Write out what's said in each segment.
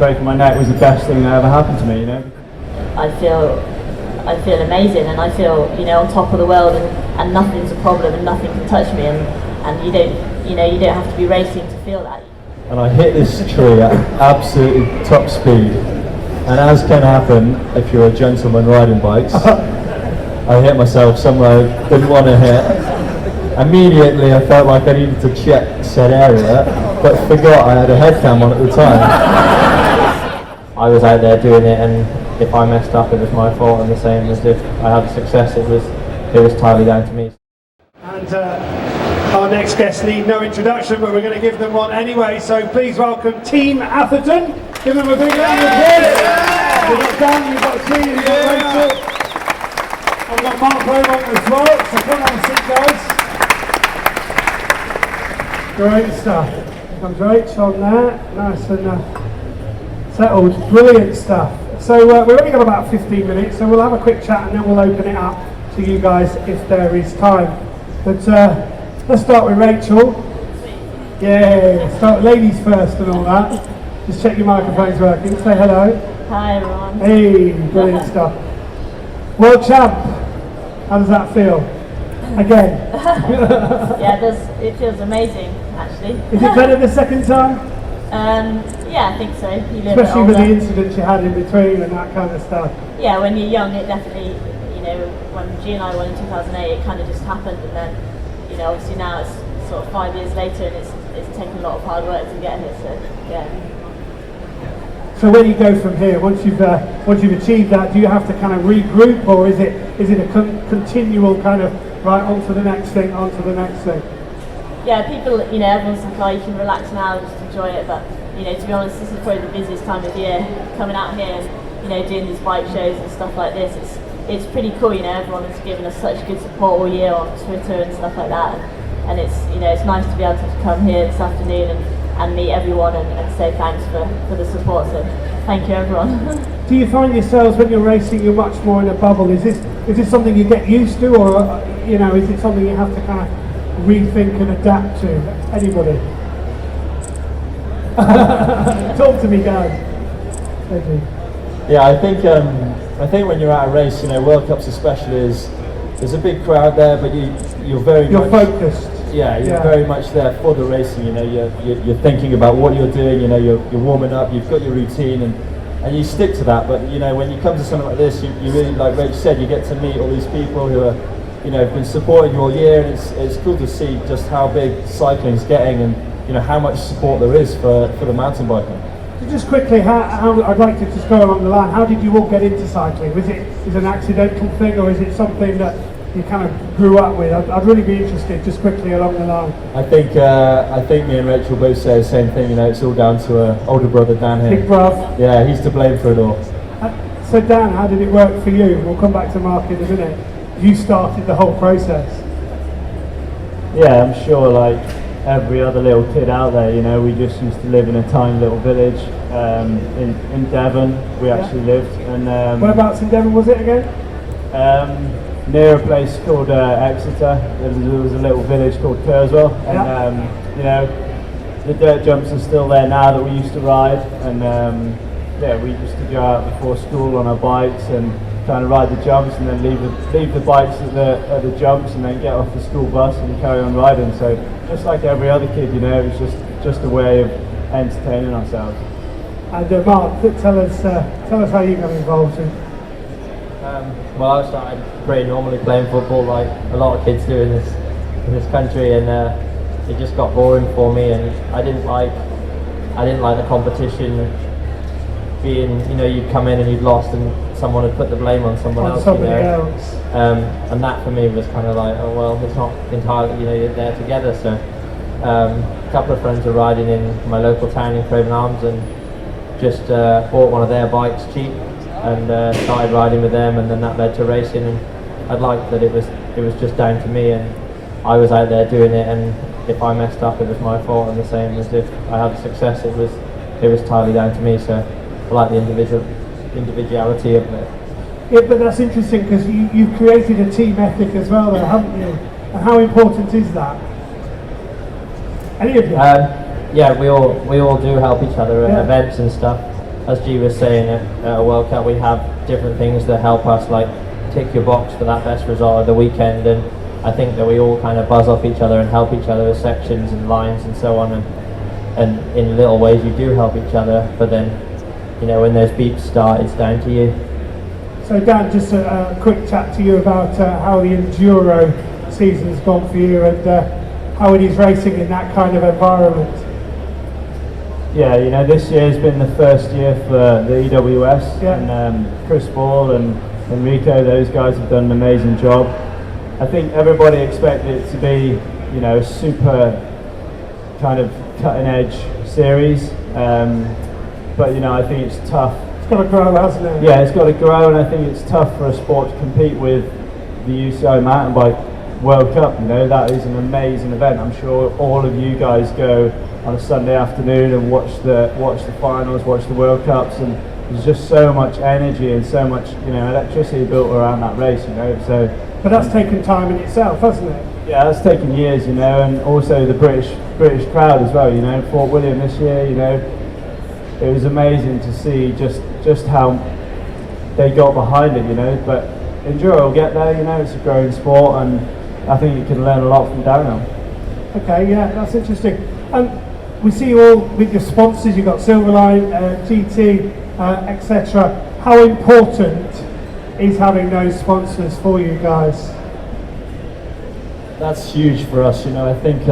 breaking my neck was the best thing that ever happened to me, you know. I feel amazing, and I feel, you know, on top of the world, and nothing's a problem, and nothing can touch me, and you don't have to be racing to feel that. And I hit this tree at absolutely top speed, and as can happen if you're a gentleman riding bikes, I hit myself somewhere I didn't want to hit. Immediately I felt like I needed to check said area, but forgot I had a head cam on at the time. I was out there doing it, and if I messed up, it was my fault, and the same as if I had success, it was entirely down to me. And our next guests need no introduction, but we're going to give them one anyway. So please welcome Team Atherton. Give them a big round of applause. We've got Dan, we've got Tree, we've got Rachel. And we've got Marc as well. So come on, sit, guys. Great stuff. Here comes Rachel on there. Nice and settled. Brilliant stuff. So we've only got about 15 minutes, so we'll have a quick chat and then we'll open it up to you guys if there is time. But let's start with Rachel. Yeah, start ladies first and all that. Just check your microphone's working. Say hello. Hi everyone. Hey, brilliant stuff. World champ. How does that feel? Again. Yeah, it feels amazing actually. Is it better the second time? Yeah, I think so. Especially with the incidents you had in between and that kind of stuff. Yeah, when you're young, it definitely, you know, when G and I won in 2008, it kind of just happened, and then, you know, obviously now it's sort of 5 years later, and it's taken a lot of hard work to get here. So yeah. So where do you go from here? Once you've achieved that, do you have to kind of regroup, or is it a continual kind of right on to the next thing, on to the next thing? Yeah, people, you know, everyone's like, oh, you can relax now, just enjoy it, but, you know, to be honest, this is probably the busiest time of year, coming out here and, you know, doing these bike shows and stuff like this. It's pretty cool, you know, everyone has given us such good support all year on Twitter and stuff like that, and it's, you know, it's nice to be able to come here this afternoon and meet everyone and say thanks for the support, so thank you everyone. Do you find yourselves, when you're racing, you're much more in a bubble? Is this something you get used to, or, you know, is it something you have to kind of rethink and adapt to? Anybody? Talk to me, guys. Thank you. Yeah, I think when you're at a race, you know, World Cups especially, there's a big crowd there, but you're much focused. Yeah, you're very much there for the racing. You know, you're thinking about what you're doing. You know, you're warming up. You've got your routine, and you stick to that. But you know, when you come to something like this, you really, like Rach said, you get to meet all these people who are, you know, have been supporting you all year, and it's cool to see just how big cycling's getting, and you know how much support there is for the mountain biking. So just quickly, how I'd like to just go along the line. How did you all get into cycling? Is it an accidental thing, or is it something that you kind of grew up with? I'd really be interested, just quickly along the line. I think me and Rachel both say the same thing. You know, it's all down to older brother Dan here. Big bruv. Yeah, he's to blame for it all. So Dan, how did it work for you? We'll come back to Marc in a minute. You started the whole process. Yeah, I'm sure like every other little kid out there, you know, we just used to live in a tiny little village in Devon. We actually lived, and whereabouts in Devon was it again? Near a place called Exeter. There was a little village called Kurzwell, and you know, the dirt jumps are still there now that we used to ride, and yeah, we used to go out before school on our bikes and trying to ride the jumps, and then leave the bikes at the jumps, and then get off the school bus and carry on riding. So just like every other kid, you know, it was just a way of entertaining ourselves. And Marc, tell us how you got involved in. Well, I started pretty normally playing football, like a lot of kids do in this country, and it just got boring for me, and I didn't like the competition. Being, you know, you'd come in and you'd lost, and someone had put the blame on someone else. And that for me was kind of like, oh well, it's not entirely, you know, you're there together. So a couple of friends were riding in my local town in Craven Arms, and just bought one of their bikes cheap, and started riding with them, and then that led to racing. And I'd liked that it was just down to me, and I was out there doing it, and if I messed up, it was my fault, and the same as if I had success, it was entirely down to me. So I like the individuality of it. Yeah, but that's interesting, because you've created a team ethic as well, though, haven't you? And how important is that? Any of you? Yeah, we all do help each other at events and stuff. as G was saying, at a World Cup we have different things that help us like tick your box for that best result of the weekend, and I think that we all kind of buzz off each other and help each other with sections and lines and so on, and in little ways you do help each other, but then when those beeps start, it's down to you. So Dan, just a quick chat to you about how the enduro season's gone for you and how it is racing in that kind of environment. Yeah, this year's been the first year for the EWS, Yeah. and Chris Ball and Enrico, those guys have done an amazing job. I think everybody expected it to be, a super kind of cutting edge series, but I think it's tough. It's got to grow, hasn't it? Yeah, it's got to grow, and I think it's tough for a sport to compete with the UCI Mountain Bike World Cup. That is an amazing event. I'm sure all of you guys go on a Sunday afternoon and watch the finals, watch the World Cups, and there's just so much energy and so much electricity built around that race. So. But that's taken time in itself, hasn't it? Yeah, that's taken years, and also the British crowd as well. Fort William this year, it was amazing to see just how they got behind it. But enduro will get there. It's a growing sport, and I think you can learn a lot from downhill. Okay, yeah, that's interesting. And we see you all with your sponsors. You've got Silverline, GT, etc. How important is having those sponsors for you guys? That's huge for us, I think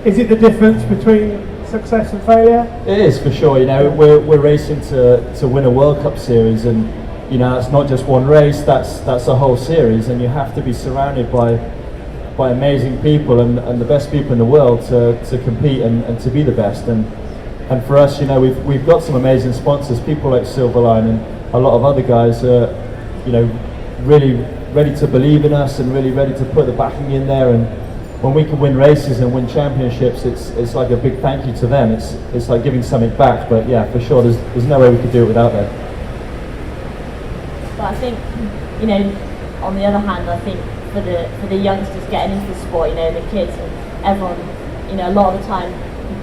Is it the difference between success and failure? it is for sure. We're racing to win a World Cup series, and it's not just one race, that's a whole series, and you have to be surrounded by amazing people and the best people in the world to compete and to be the best. And for us, we've got some amazing sponsors, people like Silverline and a lot of other guys really ready to believe in us and really ready to put the backing in there. And when we can win races and win championships, it's like a big thank you to them. It's like giving something back. But yeah, for sure, there's no way we could do it without them. But I think, on the other hand, I think for the youngsters getting into the sport, the kids and everyone, a lot of the time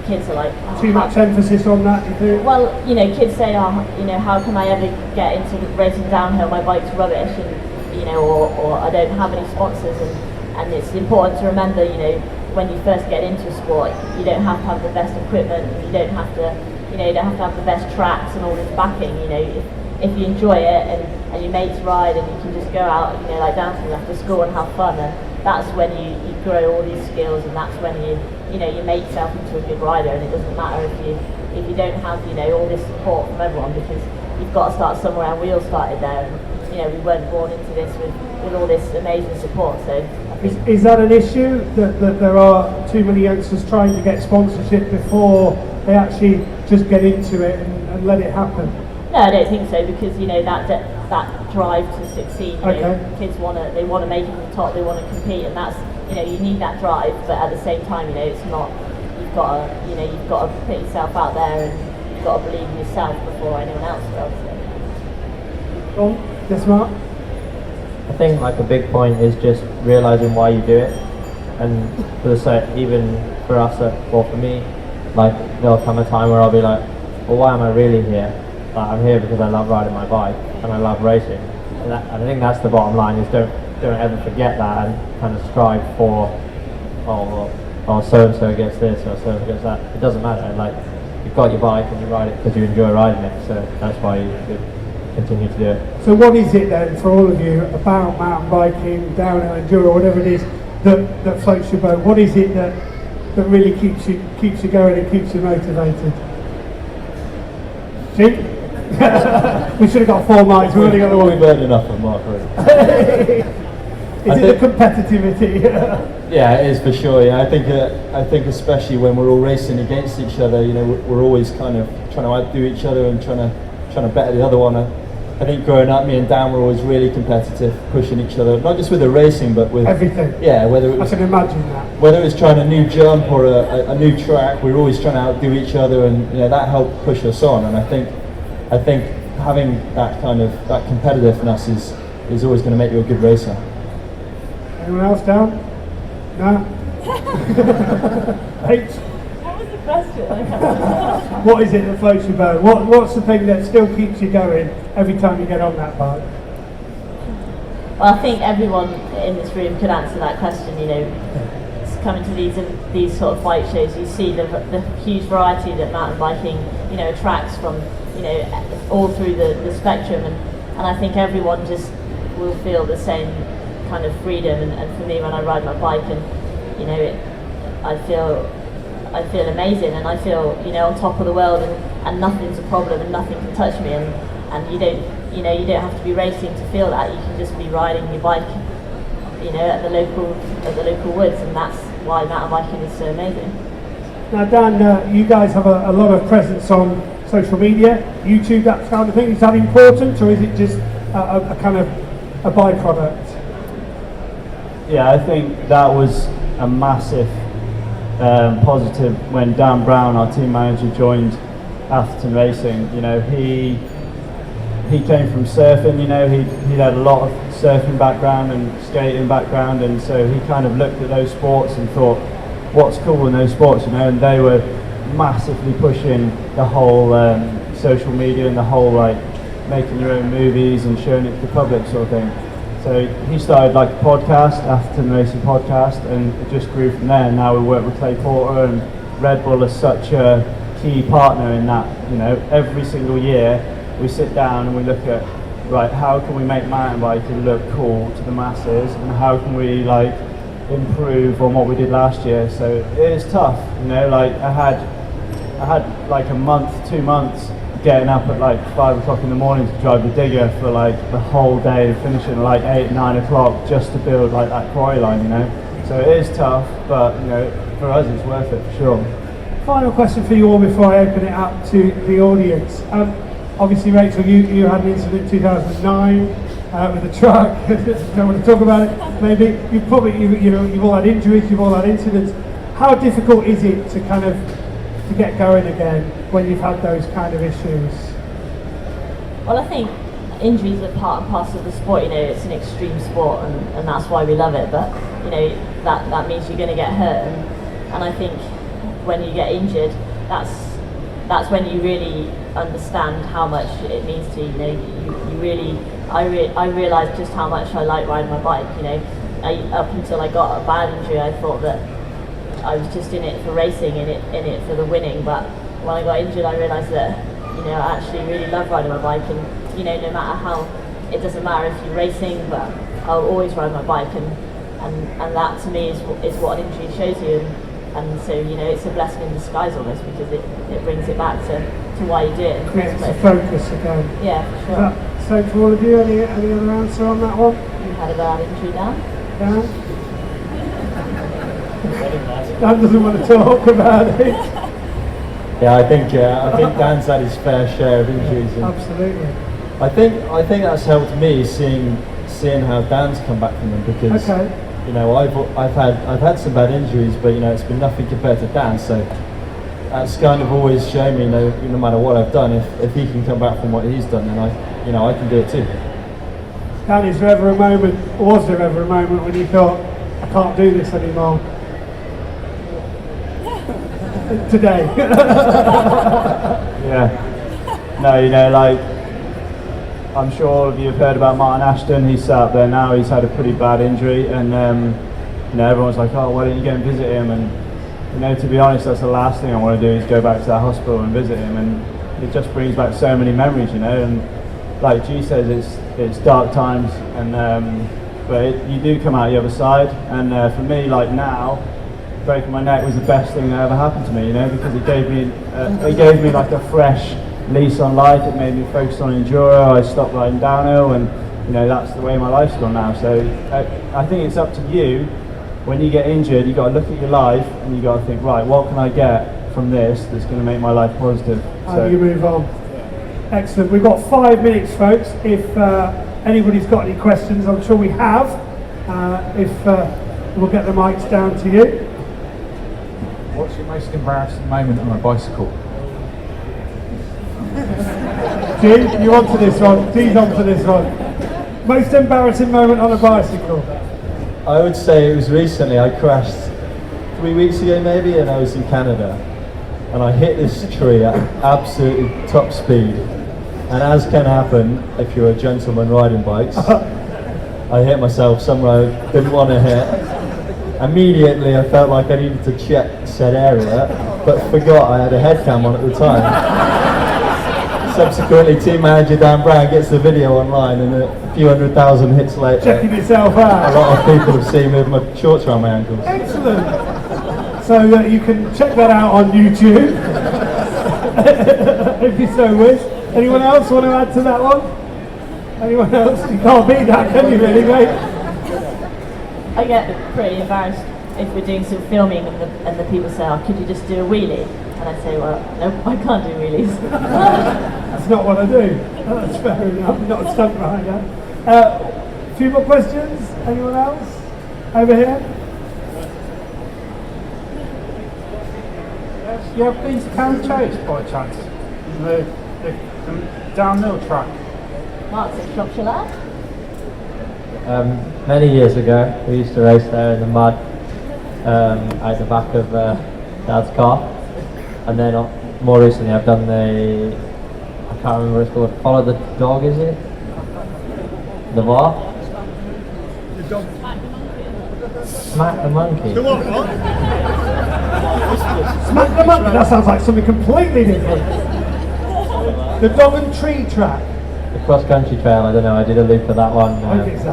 kids are like, Too much emphasis on that, you think? well, kids say, how can I ever get into racing downhill? My bike's rubbish, and or I don't have any sponsors, and it's important to remember, when you first get into a sport, you don't have to have the best equipment, you don't have to have the best tracks and all this backing. If you enjoy it and your mates ride and you can just go out, like dancing after school and have fun, and that's when you grow all these skills, and that's when you make yourself into a good rider. And it doesn't matter if you don't have all this support from everyone, because you've got to start somewhere, and we all started there, and we weren't born into this with all this amazing support. So I think Is that an issue, that there are too many youngsters trying to get sponsorship before they actually just get into it and let it happen? no, I don't think so, because that drive to succeed. Okay. Kids want to make it to the top. They want to compete, and that's you need that drive. But at the same time, it's not. You've got to put yourself out there, and you've got to believe in yourself before anyone else does. So. Yes, Mark? I think like a big point is just realizing why you do it, and even for us, for me, like there'll come a time where I'll be like, well, why am I really here? Like, I'm here because I love riding my bike and I love racing, and I think that's the bottom line. Is don't ever forget that, and kind of strive for, so and so gets this or so and so gets that. It doesn't matter. Like, you've got your bike and you ride it because you enjoy riding it, so that's why you continue to do it. So what is it then for all of you about mountain biking, downhill enduro, whatever it is, that floats your boat? What is it that really keeps you going and keeps you motivated? See? We should have got 4 mics, we've only got the one. We've earned enough from Marc already. Is it the competitivity? Yeah, it is for sure. Yeah, I think especially when we're all racing against each other, we're always kind of trying to outdo each other and trying to better the other one. I think growing up, me and Dan were always really competitive, pushing each other, not just with the racing, but with Everything. Yeah, whether it was, I can imagine that. Whether it was trying a new jump or a new track, we were always trying to outdo each other, and that helped push us on. And I think having that kind of that competitiveness is always going to make you a good racer. Anyone else down? No? H? What was the question. What is it that floats your boat? What's the thing that still keeps you going every time you get on that bike? Well, I think everyone in this room could answer that question. You know, coming to these sort of bike shows, you see the huge variety that mountain biking, you know, attracts from, you know, all through the spectrum, and I think everyone just will feel the same kind of freedom. And for me, when I ride my bike, and you know, I feel amazing, and I feel, you know, on top of the world, and nothing's a problem, and nothing can touch me, and you don't have to be racing to feel that. You can just be riding your bike, you know, at the local woods, and that's why mountain biking is so amazing. Now, Dan, you guys have a lot of presence on social media, YouTube, that kind of thing. Is that important, or is it just a kind of a byproduct? Yeah, I think that was a massive positive when Dan Brown, our team manager, joined Atherton Racing. You know, he came from surfing. You know, he had a lot of surfing background and skating background, and so he kind of looked at those sports and thought, what's cool in those sports, you know, and they were massively pushing the whole social media and the whole like making your own movies and showing it to the public sort of thing. So he started like a podcast, Atherton Racing Podcast, and it just grew from there. And now we work with Clay Porter, and Red Bull is such a key partner in that. You know, every single year we sit down and we look at, right, how can we make mountain biking look cool to the masses, and how can we like improve on what we did last year. So it is tough, you know, like I had like a month, 2 months getting up at like 5 o'clock in the morning to drive the digger for like the whole day, finishing at like 8, 9 o'clock just to build like that quarry line, you know. So it is tough, but you know, for us it's worth it for sure. Final question for you all before I open it up to the audience. Obviously, Rachel, you had an incident in 2009 with a truck. Don't want to talk about it. Maybe you've all had injuries, you've all had incidents. How difficult is it to kind of to get going again when you've had those kind of issues? Well, I think injuries are part and parcel of the sport. You know, it's an extreme sport, and that's why we love it. But you know, that means you're going to get hurt, and I think when you get injured, that's when you really understand how much it means to you. You know, I realised just how much I like riding my bike. You know, up until I got a bad injury, I thought that I was just in it for racing, in it for the winning. But when I got injured, I realised that, you know, I actually really love riding my bike, and you know, no matter how, it doesn't matter if you're racing, but I'll always ride my bike, and that to me is what an injury shows you. And so, you know, it's a blessing in disguise almost, because it brings it back to why you do it. Creates the focus again. Yeah, for sure. So for all of you, any other answer on that one? You had a bad injury, Dan? Dan? Dan doesn't want to talk about it. Yeah, I think Dan's had his fair share of injuries. And Absolutely. I think that's helped me seeing how Dan's come back from them, because you know, I've had some bad injuries, but you know, it's been nothing compared to Dan. So that's kind of always shown me, no matter what I've done, if he can come back from what he's done, then I can do it too. Dan, was there ever a moment when you thought, I can't do this anymore? Today. Yeah. No, you know, like, I'm sure all of you have heard about Martin Ashton. He's sat up there now. He's had a pretty bad injury, and you know, everyone's like, oh, why don't you go and visit him? And you know, to be honest, that's the last thing I want to do, is go back to that hospital and visit him. And it just brings back so many memories, you know. And like G says, it's dark times, and but you do come out the other side. And for me, like now, breaking my neck was the best thing that ever happened to me, you know, because it gave me like a fresh lease on life. It made me focus on enduro. I stopped riding downhill, and you know, that's the way my life's gone now. So I think it's up to you. When you get injured, you got to look at your life and you got to think, right, what can I get from this that's going to make my life positive? How do you move on? Excellent. We've got 5 minutes, folks. If anybody's got any questions, I'm sure we have. We'll get the mics down to you. What's your most embarrassing moment on a bicycle? G, you on to this one? G's on to this one. Most embarrassing moment on a bicycle? I would say it was recently. I crashed 3 weeks ago maybe, and I was in Canada. and I hit this tree at absolutely top speed. And as can happen if you're a gentleman riding bikes, I hit myself somewhere I didn't want to hit. Immediately I felt like I needed to check said area, but forgot I had a head cam on at the time. Subsequently, team manager Dan Brown gets the video online, and a few 100,000 hits later, Checking yourself out. a lot of people have seen me with my shorts around my ankles. Excellent. So you can check that out on YouTube if you so wish. Anyone else want to add to that one? Anyone else? You can't beat that, can you really, mate? I get pretty embarrassed if we're doing some filming and the people say, oh, could you just do a wheelie? And I say, well, no, I can't do wheelies. That's not what I do. That's fair enough. Not stuck behind that. A few more questions? Anyone else? Over here? You have been to County Chase by chance? The downhill track. Marc's in Shropshire lad. Many years ago, we used to race there in the mud out the back of Dad's car, and then more recently I've done I can't remember what it's called, Follow the Dog, is it? The bar? Smack the Monkey. Smack the monkey. That sounds like something completely different. The dog and tree track. The cross-country trail, I don't know, I did a loop for that one. I think so.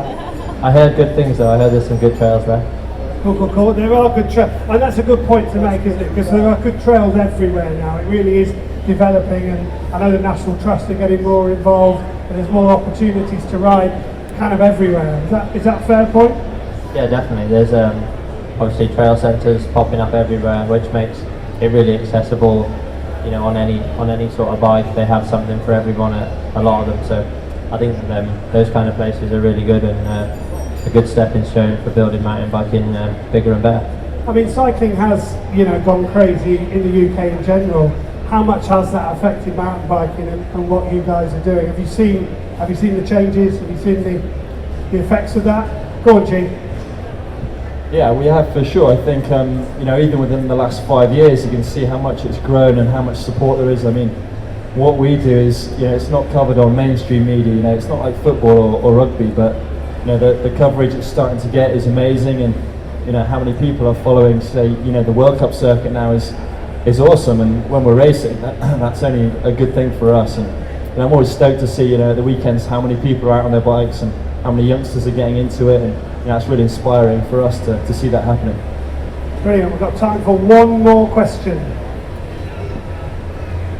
I heard good things though, I heard there's some good trails there. Cool. There are good trails, and that's a good point to make, isn't it? Because there are good trails everywhere now. It really is developing, and I know the National Trust are getting more involved, and there's more opportunities to ride kind of everywhere. Is that a fair point? Yeah, definitely. There's obviously trail centres popping up everywhere, which makes it really accessible. You know, on any sort of bike, they have something for everyone at a lot of them. So I think that those kind of places are really good and a good stepping stone for building mountain biking bigger and better. I mean, cycling has, gone crazy in the UK in general. How much has that affected mountain biking and what you guys are doing? Have you seen the changes? Have you seen the effects of that? Go on, G. Yeah, we have for sure. I think even within the last 5 years, you can see how much it's grown and how much support there is. I mean, what we do is, it's not covered on mainstream media. It's not like football or rugby, but the coverage it's starting to get is amazing, and how many people are following, say, the World Cup circuit now is awesome. And when we're racing, that's only a good thing for us. And I'm always stoked to see, the weekends, how many people are out on their bikes and how many youngsters are getting into it. And it's really inspiring for us to see that happening. Brilliant. We've got time for one more question.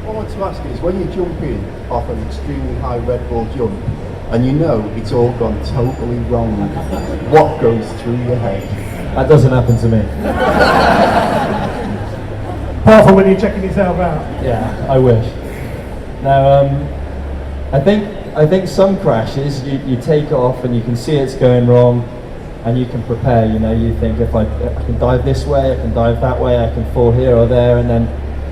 What I want to ask is, when you're jumping off an extremely high Red Bull jump, and it's all gone totally wrong, what goes through your head? That doesn't happen to me. Apart from when you're checking yourself out. Yeah, I wish. Now, I think some crashes, you take off and you can see it's going wrong, and you can prepare. You think, if I can dive this way, I can dive that way, I can fall here or there, and then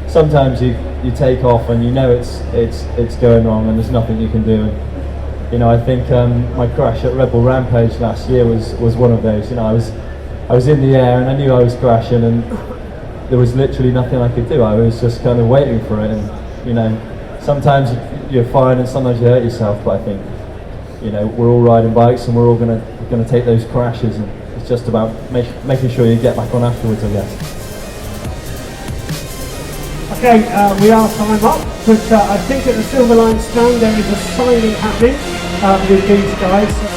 sometimes you take off and it's going wrong and there's nothing you can do. And, I think my crash at Red Bull Rampage last year was one of those. I was in the air and I knew I was crashing, and there was literally nothing I could do. I was just kind of waiting for it, and sometimes you're fine and sometimes you hurt yourself. But I think we're all riding bikes and we're all gonna take those crashes, and it's just about making sure you get back on afterwards, I guess. Okay, we are time up, but I think at the Silverline stand there is a signing happening with these guys.